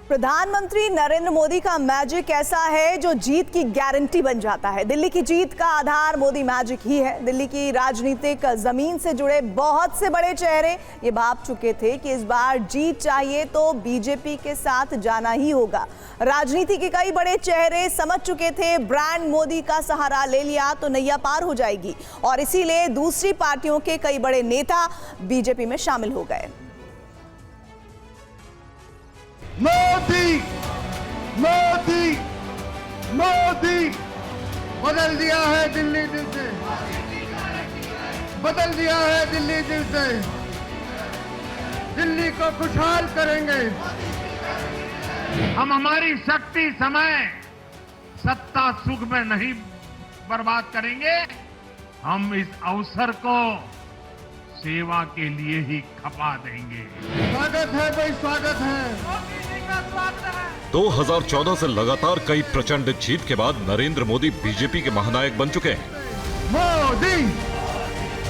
प्रधानमंत्री नरेंद्र मोदी का मैजिक ऐसा है जो जीत की गारंटी बन जाता है। दिल्ली की जीत का आधार मोदी मैजिक ही है। दिल्ली की राजनीतिक जमीन से जुड़े बहुत से बड़े चेहरे ये भाप चुके थे कि इस बार जीत चाहिए तो बीजेपी के साथ जाना ही होगा। राजनीति के कई बड़े चेहरे समझ चुके थे ब्रांड मोदी का सहारा ले लिया तो नैया पार हो जाएगी, और इसीलिए दूसरी पार्टियों के कई बड़े नेता बीजेपी में शामिल हो गए। मोदी मोदी मोदी बदल दिया है दिल्ली दिल से, बदल दिया है दिल्ली दिल से। दिल्ली को खुशहाल करेंगे हम। हमारी शक्ति समय सत्ता सुख में नहीं बर्बाद करेंगे। हम इस अवसर को सेवा के लिए ही खपा देंगे। स्वागत है भाई, स्वागत है। 2014 से लगातार कई प्रचंड जीत के बाद नरेंद्र मोदी बीजेपी के महानायक बन चुके हैं। मोदी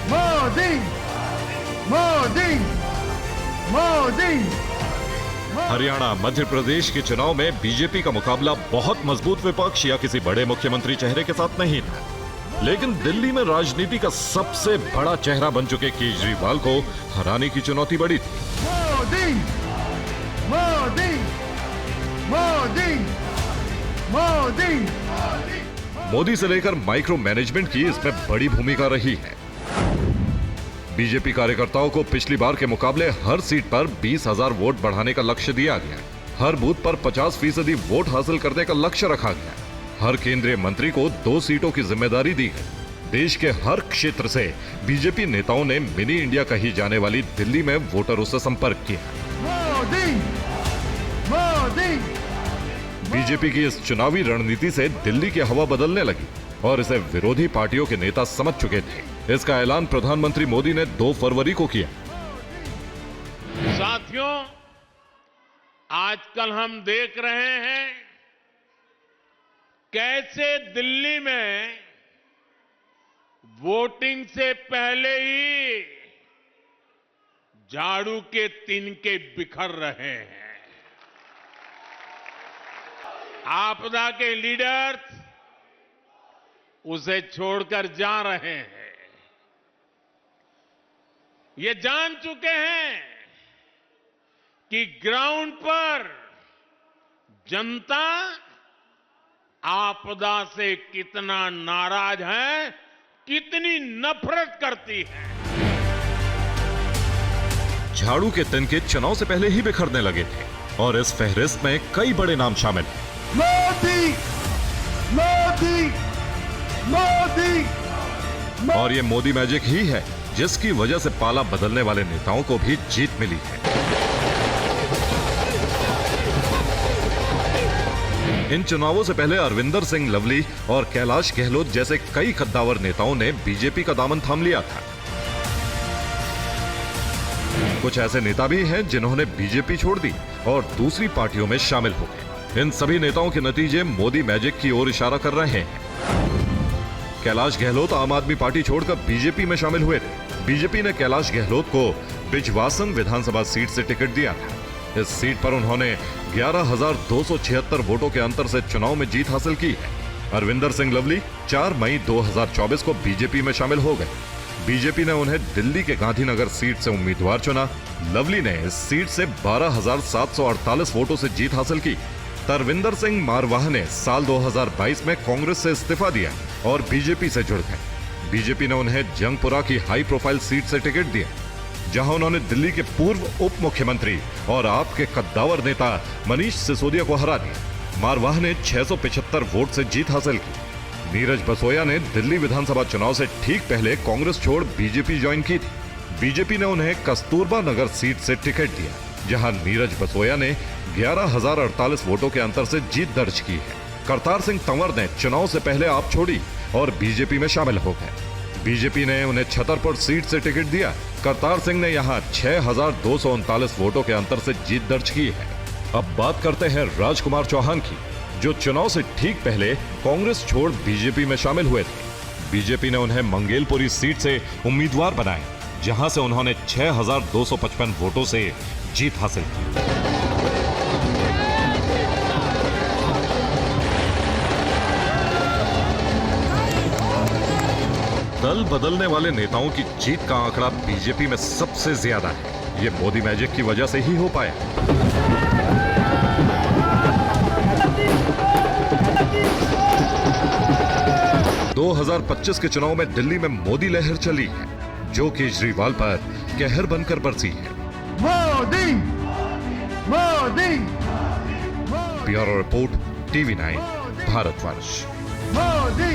मोदी मोदी मोदी। हरियाणा, मध्य प्रदेश के चुनाव में बीजेपी का मुकाबला बहुत मजबूत विपक्ष या किसी बड़े मुख्यमंत्री चेहरे के साथ नहीं था, लेकिन दिल्ली में राजनीति का सबसे बड़ा चेहरा बन चुके केजरीवाल को हराने की चुनौती बड़ी थी। मोदी मोदी मोदी मोदी मोदी से लेकर माइक्रो मैनेजमेंट की इसमें बड़ी भूमिका रही है। बीजेपी कार्यकर्ताओं को पिछली बार के मुकाबले हर सीट पर 20,000 वोट बढ़ाने का लक्ष्य दिया गया। हर बूथ पर 50% वोट हासिल करने का लक्ष्य रखा गया। हर केंद्रीय मंत्री को 2 सीटों की जिम्मेदारी दी गई। देश के हर क्षेत्र से बीजेपी नेताओं ने मिनी इंडिया कही जाने वाली दिल्ली में वोटरों से संपर्क किया। मोदी मोदी। बीजेपी की इस चुनावी रणनीति से दिल्ली की हवा बदलने लगी और इसे विरोधी पार्टियों के नेता समझ चुके थे। इसका ऐलान प्रधानमंत्री मोदी ने 2 फरवरी को किया। साथियों, आजकल हम देख रहे हैं कैसे दिल्ली में वोटिंग से पहले ही झाड़ू के तिनके बिखर रहे हैं। आपदा के लीडर्स उसे छोड़कर जा रहे हैं। ये जान चुके हैं कि ग्राउंड पर जनता आपदा से कितना नाराज है, कितनी नफरत करती है। झाड़ू के तिनके चुनाव से पहले ही बिखरने लगे थे और इस फहरिस्त में कई बड़े नाम शामिल हैं। मोदी मोदी मोदी। और ये मोदी मैजिक ही है जिसकी वजह से पाला बदलने वाले नेताओं को भी जीत मिली है। इन चुनावों से पहले अरविंदर सिंह लवली और कैलाश गहलोत जैसे कई कद्दावर नेताओं ने बीजेपी का दामन थाम लिया था। कुछ ऐसे नेता भी हैं जिन्होंने बीजेपी छोड़ दी और दूसरी पार्टियों में शामिल हो गए। इन सभी नेताओं के नतीजे मोदी मैजिक की ओर इशारा कर रहे हैं। कैलाश गहलोत आम आदमी पार्टी छोड़कर बीजेपी में शामिल हुए थे। बीजेपी ने कैलाश गहलोत को बिजवासन विधानसभा सीट से टिकट दिया था। इस सीट पर उन्होंने 11,276 वोटों के अंतर से चुनाव में जीत हासिल की है। अरविंदर सिंह लवली 4 मई 2024 को बीजेपी में शामिल हो गए। बीजेपी ने उन्हें दिल्ली के गांधीनगर सीट से उम्मीदवार चुना। लवली ने इस सीट से 12,748 वोटों से जीत हासिल की। तरविंदर सिंह मारवाह ने साल 2022 में कांग्रेस से इस्तीफा दिया और बीजेपी से जुड़ गए। बीजेपी ने उन्हें जंगपुरा की हाई प्रोफाइल सीट से टिकट दिया, जहां उन्होंने दिल्ली के पूर्व उप मुख्यमंत्री और आप के कद्दावर नेता मनीष सिसोदिया को हरा दिया। मारवाह ने 675 वोट से जीत हासिल की। नीरज बसोया ने दिल्ली विधानसभा चुनाव से ठीक पहले कांग्रेस छोड़ बीजेपी ज्वाइन की थी। बीजेपी ने उन्हें कस्तूरबा नगर सीट से टिकट दिया, जहां नीरज बसोया ने 11,048 वोटों के अंतर से जीत दर्ज की है। करतार सिंह तंवर ने चुनाव से पहले आप छोड़ी और बीजेपी में शामिल हो गए। बीजेपी ने उन्हें छतरपुर सीट से टिकट दिया। करतार सिंह ने यहां 6,239 वोटों के अंतर से जीत दर्ज की है। अब बात करते हैं राजकुमार चौहान की, जो चुनाव से ठीक पहले कांग्रेस छोड़ बीजेपी में शामिल हुए थे। बीजेपी ने उन्हें मंगेलपुरी सीट से उम्मीदवार बनाए, जहां से उन्होंने 6,255 वोटों से जीत हासिल की। दल बदलने वाले नेताओं की जीत का आंकड़ा बीजेपी में सबसे ज्यादा है। ये मोदी मैजिक की वजह से ही हो पाया। दो 2025 के चुनाव में दिल्ली में मोदी लहर चली है, जो केजरीवाल पर कहर बनकर बरसी है। Modi Modi bureau report, TV9 Bharatvarsh. Modi